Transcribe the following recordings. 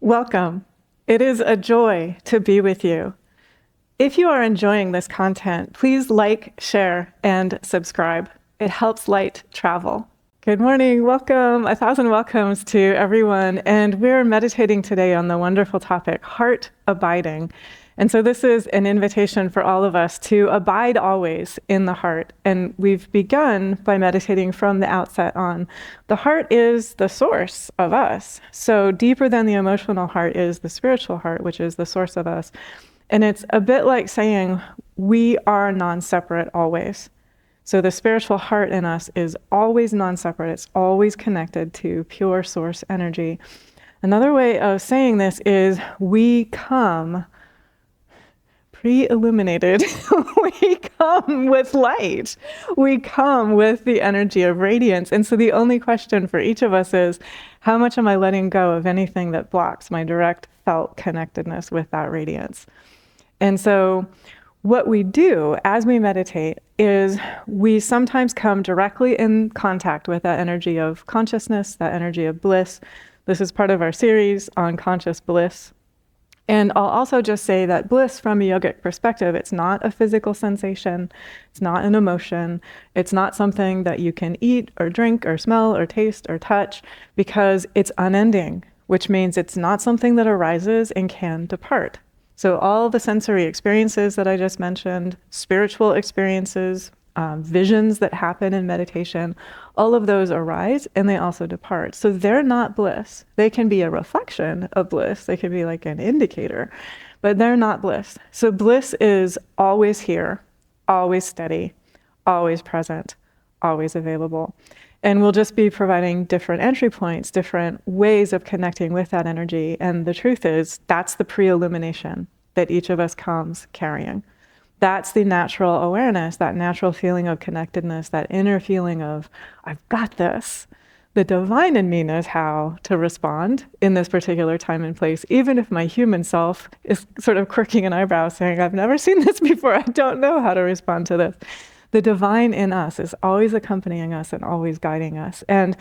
Welcome. It is a joy to be with you. If you are enjoying this content, please like, share, and subscribe. It helps light travel. Good morning. Welcome. 1,000 welcomes to everyone. And we're meditating today on the wonderful topic, heart abiding. And so this is an invitation for all of us to abide always in the heart. And we've begun by meditating from the outset on the heart is the source of us. So deeper than the emotional heart is the spiritual heart, which is the source of us. And it's a bit like saying we are non-separate always. So the spiritual heart in us is always non-separate. It's always connected to pure source energy. Another way of saying this is we come pre-illuminated. We come with light. We come with the energy of radiance. And so the only question for each of us is, how much am I letting go of anything that blocks my direct felt connectedness with that radiance? And so what we do as we meditate is we sometimes come directly in contact with that energy of consciousness, that energy of bliss. This is part of our series on conscious bliss. And I'll also just say that bliss from a yogic perspective, it's not a physical sensation, it's not an emotion, it's not something that you can eat or drink or smell or taste or touch, because it's unending, which means it's not something that arises and can depart. So all the sensory experiences that I just mentioned, spiritual experiences, visions that happen in meditation, all of those arise and they also depart. So they're not bliss. They can be a reflection of bliss. They can be like an indicator, but they're not bliss. So bliss is always here, always steady, always present, always available. And we'll just be providing different entry points, different ways of connecting with that energy. And the truth is, that's the pre-illumination that each of us comes carrying. That's the natural awareness, that natural feeling of connectedness, that inner feeling of, I've got this. The divine in me knows how to respond in this particular time and place, even if my human self is sort of quirking an eyebrow saying, I've never seen this before, I don't know how to respond to this. The divine in us is always accompanying us and always guiding us. And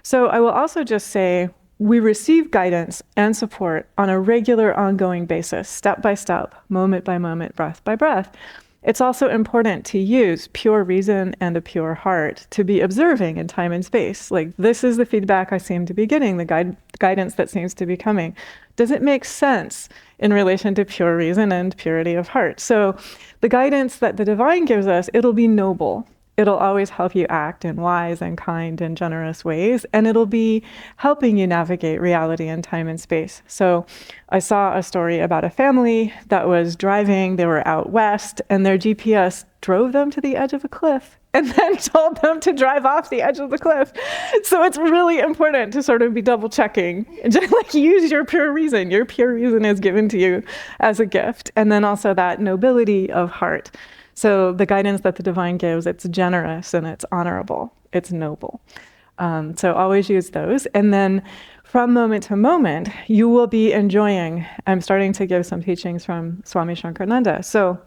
so I will also just say, we receive guidance and support on a regular, ongoing basis, step by step, moment by moment, breath by breath. It's also important to use pure reason and a pure heart to be observing in time and space. Like, this is the feedback I seem to be getting, the guidance that seems to be coming. Does it make sense in relation to pure reason and purity of heart? So the guidance that the divine gives us, it'll be noble. It'll always help you act in wise and kind and generous ways, and it'll be helping you navigate reality in time and space. So I saw a story about a family that was driving, they were out west, and their GPS drove them to the edge of a cliff and then told them to drive off the edge of the cliff. So it's really important to sort of be double checking and just like use your pure reason. Your pure reason is given to you as a gift. And then also that nobility of heart. So the guidance that the divine gives, it's generous and it's honorable, it's noble. So always use those. And then from moment to moment, you will be enjoying, I'm starting to give some teachings from Swami Nityananda. So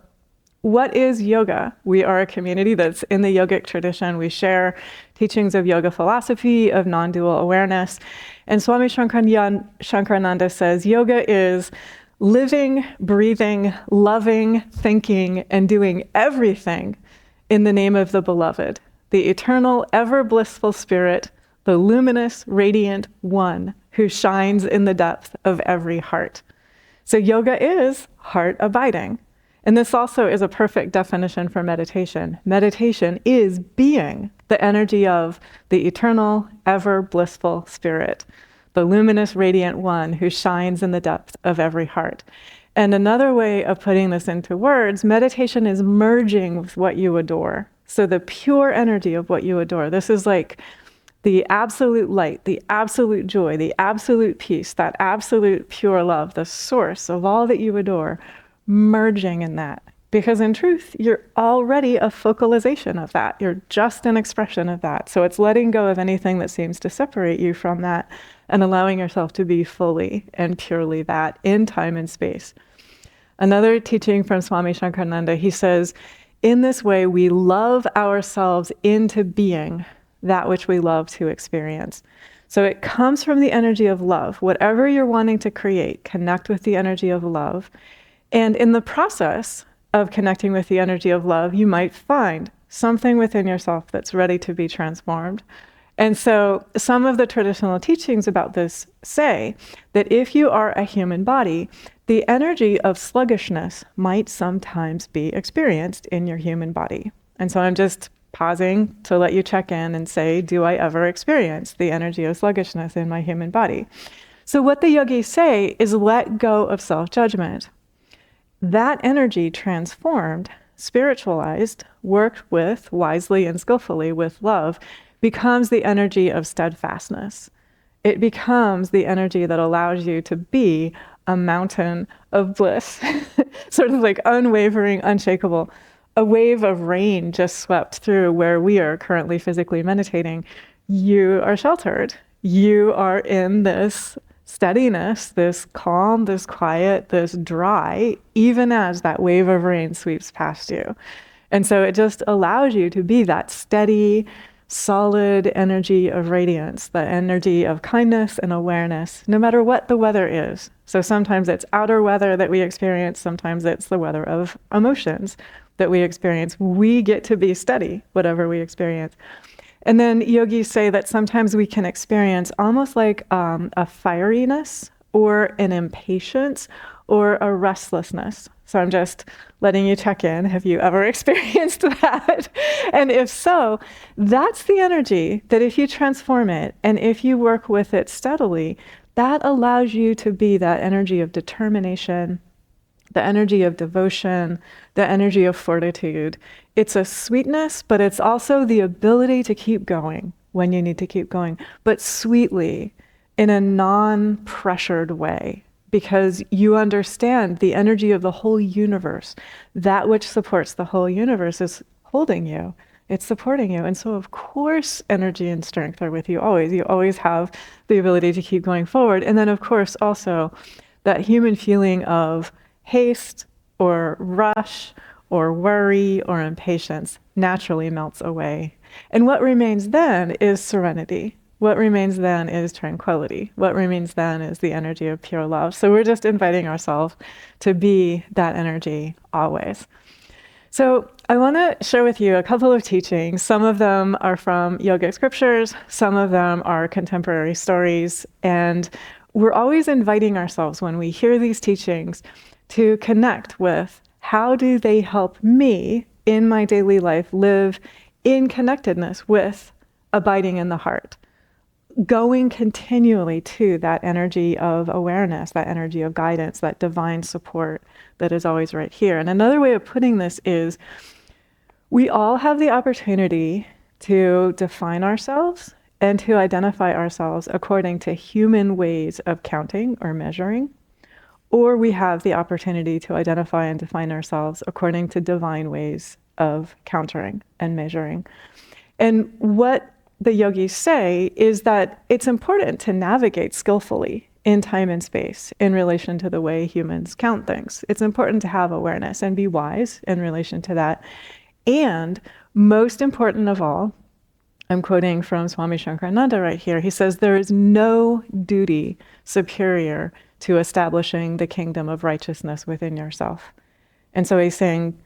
what is yoga? We are a community that's in the yogic tradition. We share teachings of yoga philosophy, of non-dual awareness. And Swami Nityananda says yoga is living, breathing, loving, thinking, and doing everything in the name of the beloved, the eternal, ever blissful spirit, the luminous, radiant one who shines in the depth of every heart. So yoga is heart abiding. And this also is a perfect definition for meditation. Meditation is being the energy of the eternal, ever blissful spirit, the luminous, radiant one who shines in the depth of every heart. And another way of putting this into words, meditation is merging with what you adore. So the pure energy of what you adore. This is like the absolute light, the absolute joy, the absolute peace, that absolute pure love, the source of all that you adore, merging in that. Because in truth, you're already a focalization of that. You're just an expression of that. So it's letting go of anything that seems to separate you from that and allowing yourself to be fully and purely that in time and space. Another teaching from Swami Nityananda, he says, in this way, we love ourselves into being that which we love to experience. So it comes from the energy of love. Whatever you're wanting to create, connect with the energy of love. And in the process of connecting with the energy of love, you might find something within yourself that's ready to be transformed. And so some of the traditional teachings about this say that if you are a human body, the energy of sluggishness might sometimes be experienced in your human body. And so I'm just pausing to let you check in and say, do I ever experience the energy of sluggishness in my human body? So what the yogis say is let go of self-judgment. That energy transformed, spiritualized, worked with wisely and skillfully with love, becomes the energy of steadfastness. It becomes the energy that allows you to be a mountain of bliss, sort of like unwavering, unshakable. A wave of rain just swept through where we are currently physically meditating. You are sheltered. You are in this steadiness, this calm, this quiet, this dry, even as that wave of rain sweeps past you. And so it just allows you to be that steady, solid energy of radiance, the energy of kindness and awareness, no matter what the weather is. So sometimes it's outer weather that we experience, sometimes it's the weather of emotions that we experience. We get to be steady, whatever we experience. And then yogis say that sometimes we can experience almost like a fieriness or an impatience or a restlessness. So I'm just letting you check in. Have you ever experienced that? And if so, that's the energy that if you transform it and if you work with it steadily, that allows you to be that energy of determination, the energy of devotion, the energy of fortitude. It's a sweetness, but it's also the ability to keep going when you need to keep going, but sweetly, in a non-pressured way, because you understand the energy of the whole universe. That which supports the whole universe is holding you. It's supporting you. And so, of course, energy and strength are with you always. You always have the ability to keep going forward. And then, of course, also that human feeling of haste or rush or worry or impatience naturally melts away. And what remains then is serenity. What remains then is tranquility. What remains then is the energy of pure love. So we're just inviting ourselves to be that energy always. So I want to share with you a couple of teachings. Some of them are from yogic scriptures. Some of them are contemporary stories. And we're always inviting ourselves when we hear these teachings to connect with how do they help me in my daily life live in connectedness with abiding in the heart, going continually to that energy of awareness, that energy of guidance, that divine support that is always right here. And another way of putting this is we all have the opportunity to define ourselves and to identify ourselves according to human ways of counting or measuring. Or we have the opportunity to identify and define ourselves according to divine ways of countering and measuring. And what the yogis say is that it's important to navigate skillfully in time and space in relation to the way humans count things. It's important to have awareness and be wise in relation to that. And most important of all, I'm quoting from Swami Nityananda right here. He says, there is no duty superior to establishing the kingdom of righteousness within yourself. And so he's saying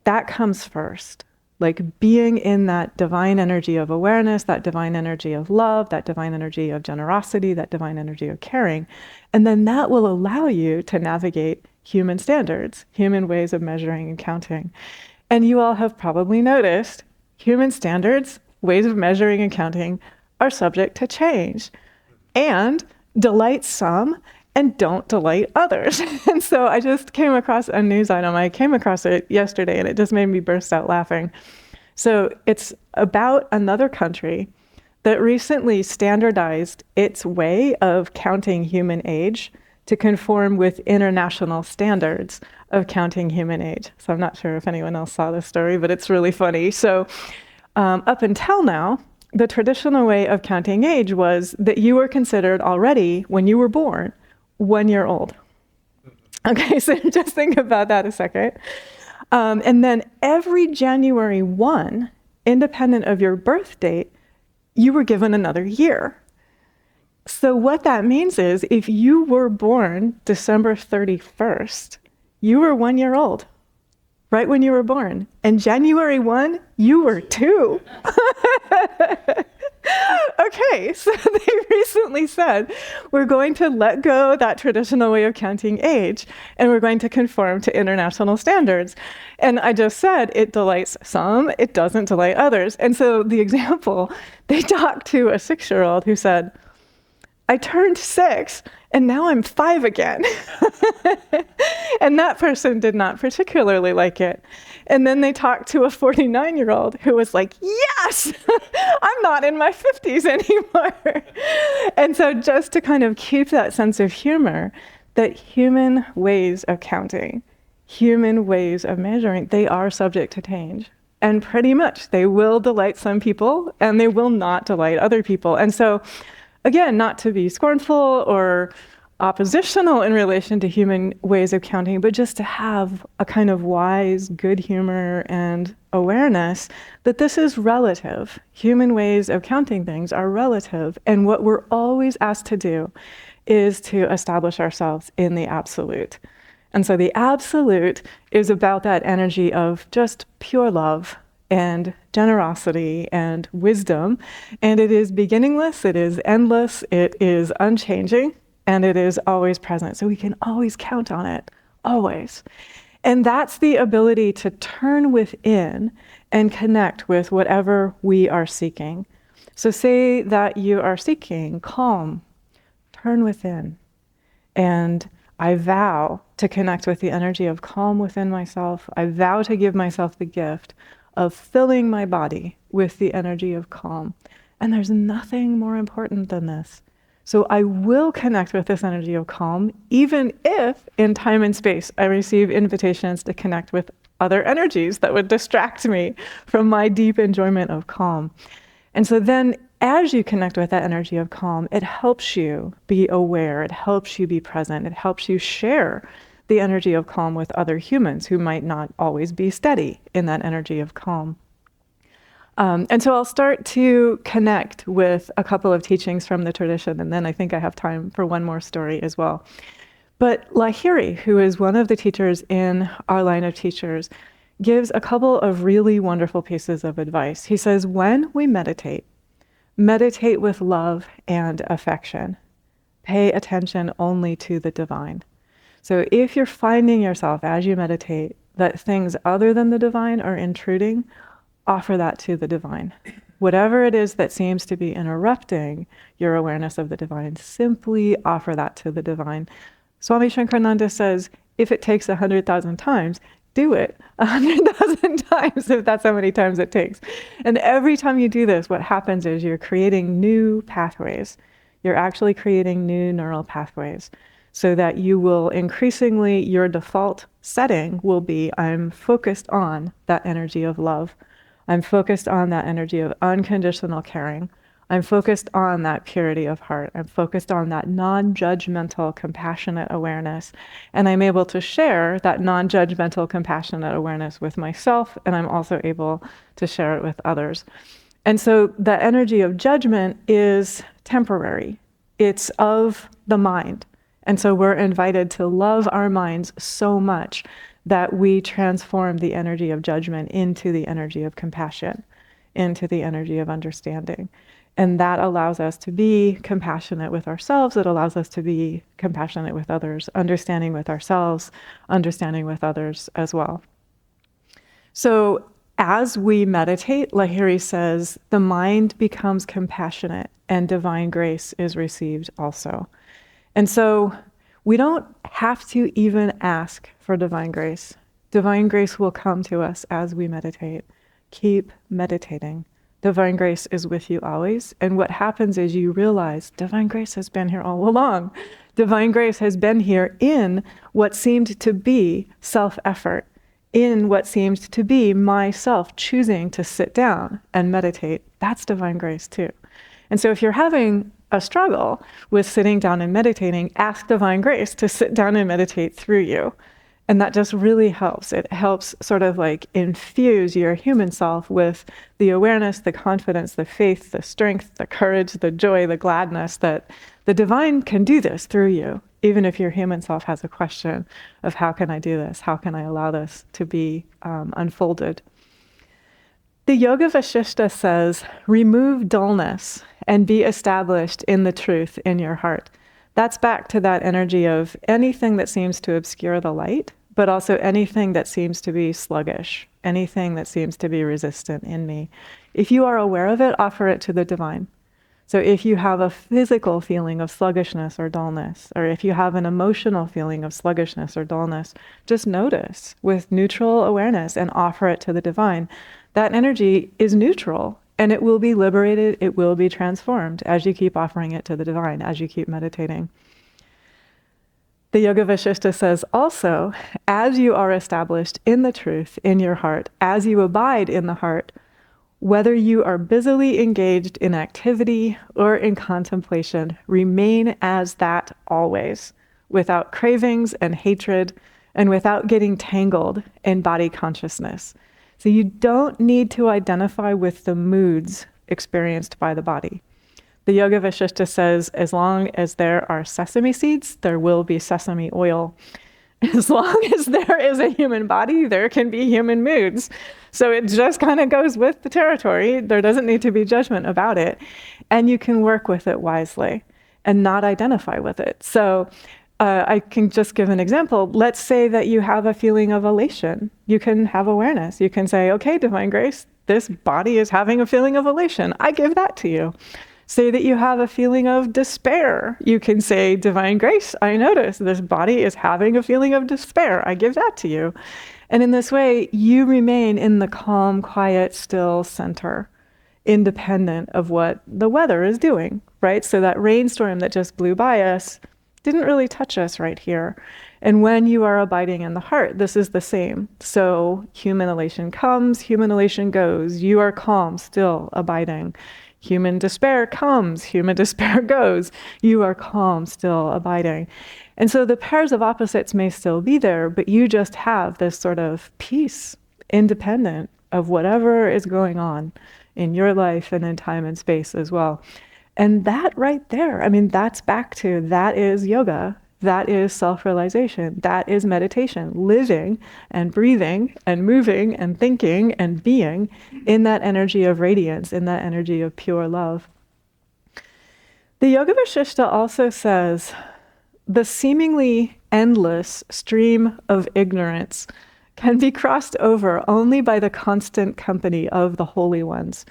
that comes first, like being in that divine energy of awareness, that divine energy of love, that divine energy of generosity, that divine energy of caring. And then that will allow you to navigate human standards, human ways of measuring and counting. And you all have probably noticed human standards, ways of measuring and counting are subject to change and delight some and don't delight others. And so I just came across a news item. I came across it yesterday and it just made me burst out laughing. So it's about another country that recently standardized its way of counting human age to conform with international standards of counting human age. So I'm not sure if anyone else saw this story, but it's really funny. So up until now, the traditional way of counting age was that you were considered already, when you were born, 1 year old. Okay, so just think about that a second. And then every January 1, independent of your birth date, you were given another year. So what that means is if you were born December 31st, you were 1 year old, right when you were born. And January 1, you were 2. Okay, so they recently said, we're going to let go that traditional way of counting age, and we're going to conform to international standards. And I just said, it delights some, it doesn't delight others. And so the example, they talked to a 6-year-old who said, I turned 6 and now I'm 5 again. And that person did not particularly like it. And then they talked to a 49-year-old who was like, yes, I'm not in my 50s anymore. And so just to kind of keep that sense of humor, that human ways of counting, human ways of measuring, they are subject to change. And pretty much they will delight some people and they will not delight other people. And so again, not to be scornful or oppositional in relation to human ways of counting, but just to have a kind of wise, good humor and awareness that this is relative. Human ways of counting things are relative. And what we're always asked to do is to establish ourselves in the absolute. And so the absolute is about that energy of just pure love and generosity and wisdom. And it is beginningless, it is endless, it is unchanging, and it is always present. So we can always count on it, always. And that's the ability to turn within and connect with whatever we are seeking. So say that you are seeking calm, turn within. And I vow to connect with the energy of calm within myself. I vow to give myself the gift of filling my body with the energy of calm. And there's nothing more important than this. So I will connect with this energy of calm, even if in time and space I receive invitations to connect with other energies that would distract me from my deep enjoyment of calm. And so then as you connect with that energy of calm, it helps you be aware, it helps you be present, it helps you share the energy of calm with other humans who might not always be steady in that energy of calm. And so I'll start to connect with a couple of teachings from the tradition, and then I think I have time for one more story as well. But Lahiri, who is one of the teachers in our line of teachers, gives a couple of really wonderful pieces of advice. He says, when we meditate with love and affection. Pay attention only to the divine. So if you're finding yourself as you meditate that things other than the divine are intruding, offer that to the divine. Whatever it is that seems to be interrupting your awareness of the divine, simply offer that to the divine. Swami Shankarananda says, if it takes 100,000 times, do it 100,000 times if that's how many times it takes. And every time you do this, what happens is you're creating new pathways. You're actually creating new neural pathways so that you will increasingly, your default setting will be, I'm focused on that energy of love. I'm focused on that energy of unconditional caring. I'm focused on that purity of heart. I'm focused on that non-judgmental, compassionate awareness. And I'm able to share that non-judgmental, compassionate awareness with myself, and I'm also able to share it with others. And so the energy of judgment is temporary. It's of the mind. And so we're invited to love our minds so much that we transform the energy of judgment into the energy of compassion, into the energy of understanding. And that allows us to be compassionate with ourselves. It allows us to be compassionate with others, understanding with ourselves, understanding with others as well. So as we meditate, Lahiri says, the mind becomes compassionate and divine grace is received also. And so we don't have to even ask for divine grace. Divine grace will come to us as we meditate. Keep meditating. Divine grace is with you always. And what happens is you realize divine grace has been here all along. Divine grace has been here in what seemed to be self-effort, in what seemed to be myself choosing to sit down and meditate. That's divine grace too. And so if you're having a struggle with sitting down and meditating, ask divine grace to sit down and meditate through you. And that just really helps. It helps sort of like infuse your human self with the awareness, the confidence, the faith, the strength, the courage, the joy, the gladness that the divine can do this through you, even if your human self has a question of how can I do this? How can I allow this to be unfolded? The Yoga Vasishta says, remove dullness and be established in the truth in your heart. That's back to that energy of anything that seems to obscure the light, but also anything that seems to be sluggish, anything that seems to be resistant in me. If you are aware of it, offer it to the divine. So if you have a physical feeling of sluggishness or dullness, or if you have an emotional feeling of sluggishness or dullness, just notice with neutral awareness and offer it to the divine. That energy is neutral, and it will be liberated, it will be transformed as you keep offering it to the divine, as you keep meditating. The Yoga Vasishta says also, as you are established in the truth in your heart, as you abide in the heart, whether you are busily engaged in activity or in contemplation, remain as that always, without cravings and hatred, and without getting tangled in body consciousness. So you don't need to identify with the moods experienced by the body. The Yoga Vasishta says, as long as there are sesame seeds, there will be sesame oil. As long as there is a human body, there can be human moods. So it just kind of goes with the territory. There doesn't need to be judgment about it. And you can work with it wisely and not identify with it. So I can just give an example. Let's say that you have a feeling of elation. You can have awareness. You can say, okay, Divine Grace, this body is having a feeling of elation. I give that to you. Say that you have a feeling of despair. You can say, Divine Grace, I notice this body is having a feeling of despair. I give that to you. And in this way, you remain in the calm, quiet, still center, independent of what the weather is doing, right? So that rainstorm that just blew by us didn't really touch us right here. And when you are abiding in the heart, this is the same. So human elation comes, human elation goes. You are calm, still abiding. Human despair comes, human despair goes. You are calm, still abiding. And so the pairs of opposites may still be there, but you just have this sort of peace, independent of whatever is going on in your life and in time and space as well. And that right there, I mean, that's back to, that is yoga. That is self-realization. That is meditation, living and breathing and moving and thinking and being in that energy of radiance, in that energy of pure love. The Yoga Vasishta also says, the seemingly endless stream of ignorance can be crossed over only by the constant company of the holy ones.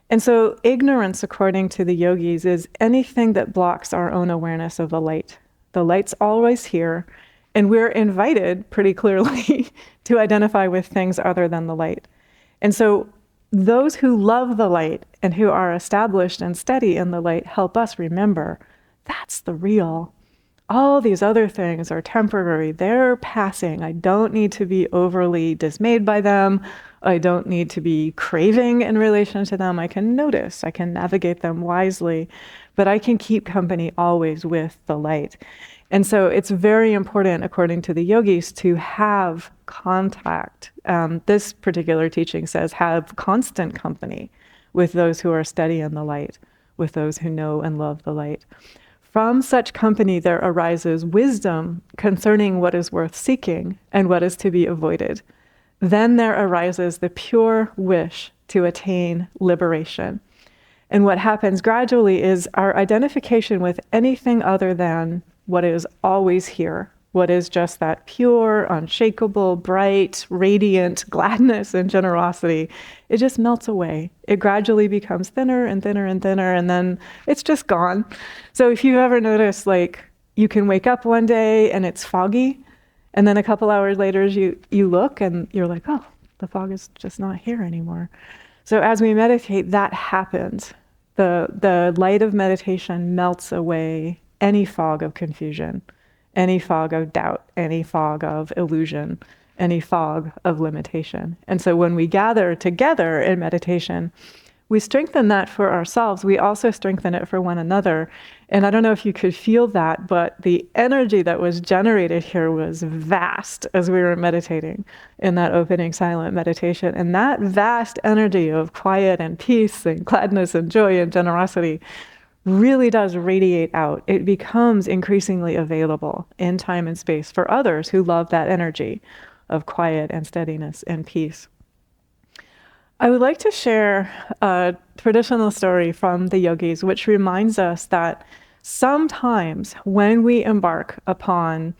And so ignorance, according to the yogis, is anything that blocks our own awareness of the light. The light's always here, and we're invited pretty clearly to identify with things other than the light. And so those who love the light and who are established and steady in the light help us remember that's the real. All these other things are temporary. They're passing. I don't need to be overly dismayed by them. I don't need to be craving in relation to them. I can notice. I can navigate them wisely. But I can keep company always with the light. And so it's very important, according to the yogis, to have contact. This particular teaching says have constant company with those who are steady in the light, with those who know and love the light. From such company there arises wisdom concerning what is worth seeking and what is to be avoided. Then there arises the pure wish to attain liberation. And what happens gradually is our identification with anything other than what is always here, what is just that pure, unshakable, bright, radiant gladness and generosity, it just melts away. It gradually becomes thinner and thinner and thinner, and then it's just gone. So if you ever notice, like, you can wake up one day and it's foggy, and then a couple hours later you look and you're like, oh, the fog is just not here anymore. So as we meditate, that happens. The light of meditation melts away any fog of confusion, any fog of doubt, any fog of illusion, any fog of limitation. And so when we gather together in meditation, we strengthen that for ourselves. We also strengthen it for one another. And I don't know if you could feel that, but the energy that was generated here was vast as we were meditating in that opening silent meditation. And that vast energy of quiet and peace and gladness and joy and generosity really does radiate out. It becomes increasingly available in time and space for others who love that energy of quiet and steadiness and peace. I would like to share a traditional story from the yogis, which reminds us that sometimes when we embark upon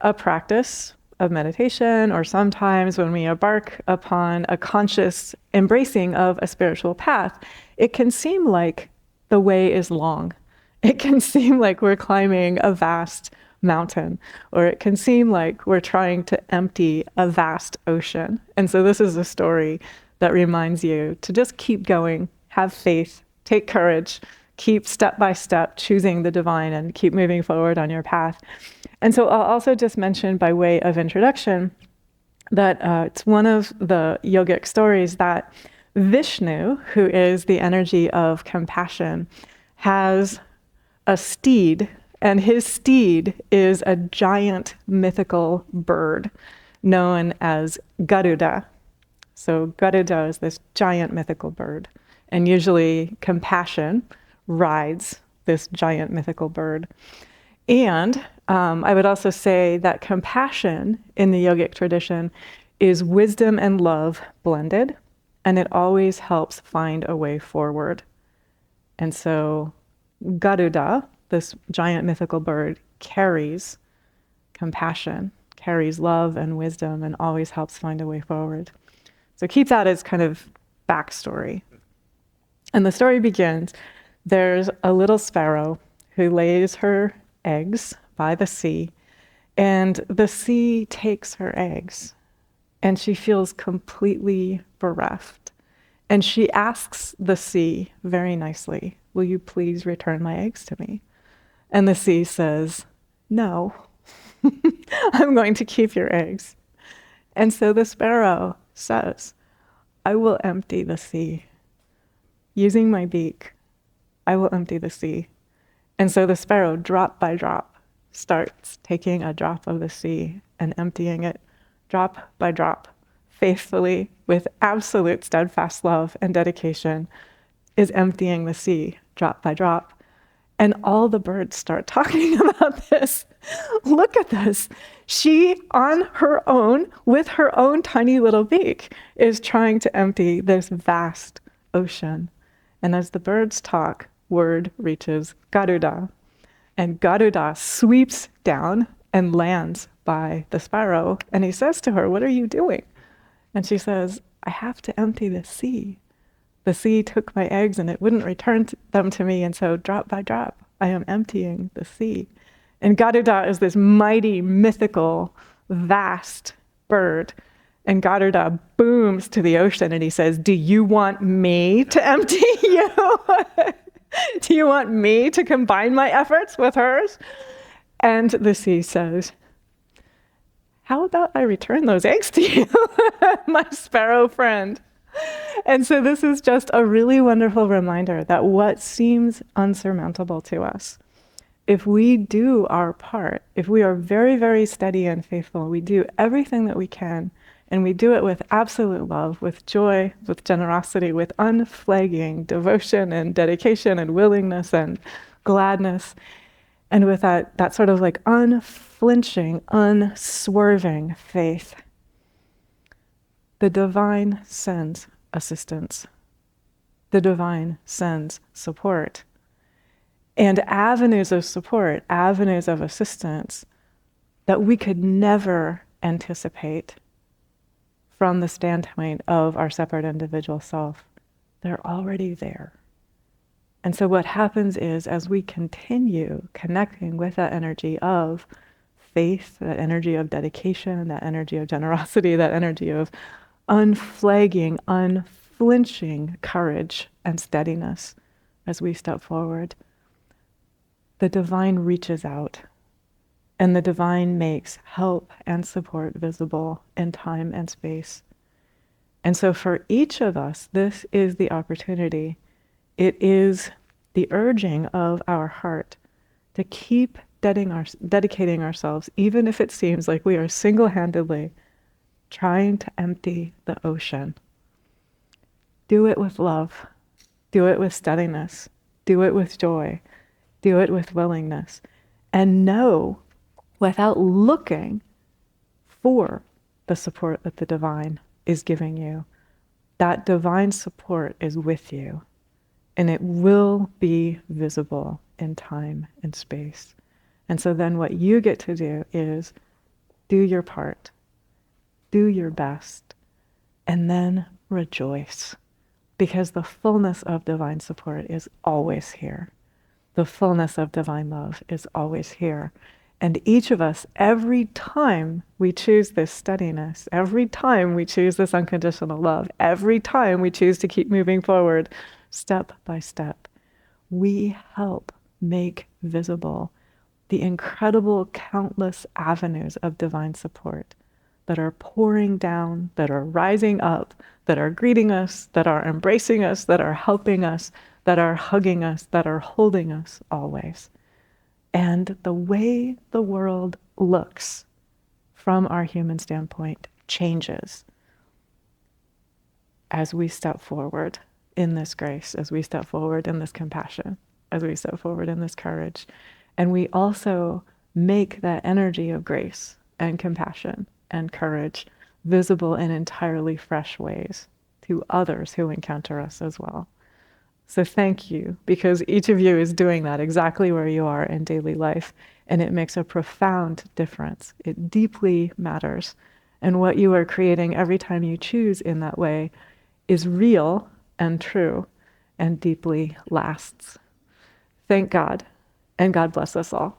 a practice of meditation, or sometimes when we embark upon a conscious embracing of a spiritual path, it can seem like the way is long. It can seem like we're climbing a vast mountain, or it can seem like we're trying to empty a vast ocean. And so this is a story that reminds you to just keep going, have faith, take courage, keep step by step choosing the divine and keep moving forward on your path. And so I'll also just mention by way of introduction that it's one of the yogic stories that Vishnu, who is the energy of compassion, has a steed, and his steed is a giant mythical bird known as Garuda. So Garuda is this giant mythical bird, and usually compassion rides this giant mythical bird. And I would also say that compassion in the yogic tradition is wisdom and love blended, and it always helps find a way forward. And so Garuda, this giant mythical bird, carries compassion, carries love and wisdom, and always helps find a way forward. So keep that as kind of backstory. And the story begins, there's a little sparrow who lays her eggs by the sea, and the sea takes her eggs, and she feels completely bereft. And she asks the sea very nicely, "Will you please return my eggs to me?" And the sea says, "No, I'm going to keep your eggs." And so the sparrow says, "I will empty the sea. Using my beak, I will empty the sea." And so the sparrow, drop by drop, starts taking a drop of the sea and emptying it, drop by drop, faithfully, with absolute steadfast love and dedication, is emptying the sea, drop by drop. And all the birds start talking about this. Look at this. She, on her own, with her own tiny little beak, is trying to empty this vast ocean. And as the birds talk, word reaches Garuda. And Garuda sweeps down and lands by the sparrow. And he says to her, "What are you doing?" And she says, "I have to empty the sea. The sea took my eggs and it wouldn't return them to me, and so drop by drop, I am emptying the sea." And Garuda is this mighty, mythical, vast bird. And Garuda booms to the ocean and he says, "Do you want me to empty you? Do you want me to combine my efforts with hers?" And the sea says, "How about I return those eggs to you, my sparrow friend?" And so this is just a really wonderful reminder that what seems unsurmountable to us, if we do our part, if we are very, very steady and faithful, we do everything that we can, and we do it with absolute love, with joy, with generosity, with unflagging devotion and dedication and willingness and gladness, and with that sort of like unflinching, unswerving faith, the divine sends assistance. The divine sends support. And avenues of support, avenues of assistance that we could never anticipate from the standpoint of our separate individual self, they're already there. And so what happens is, as we continue connecting with that energy of faith, that energy of dedication, that energy of generosity, that energy of unflagging, unflinching courage and steadiness as we step forward, the divine reaches out, and the divine makes help and support visible in time and space. And so for each of us, this is the opportunity. It is the urging of our heart to keep dedicating ourselves, even if it seems like we are single-handedly trying to empty the ocean. Do it with love. Do it with steadiness. Do it with joy. Do it with willingness. And know, without looking for the support that the divine is giving you, that divine support is with you. And it will be visible in time and space. And so then what you get to do is do your part, do your best, and then rejoice. Because the fullness of divine support is always here. The fullness of divine love is always here. And each of us, every time we choose this steadiness, every time we choose this unconditional love, every time we choose to keep moving forward, step by step, we help make visible the incredible countless avenues of divine support that are pouring down, that are rising up, that are greeting us, that are embracing us, that are helping us, that are hugging us, that are holding us always. And the way the world looks from our human standpoint changes as we step forward in this grace, as we step forward in this compassion, as we step forward in this courage. And we also make that energy of grace and compassion and courage visible in entirely fresh ways to others who encounter us as well. So thank you, because each of you is doing that exactly where you are in daily life, and it makes a profound difference. It deeply matters. And what you are creating every time you choose in that way is real and true and deeply lasts. Thank God, and God bless us all.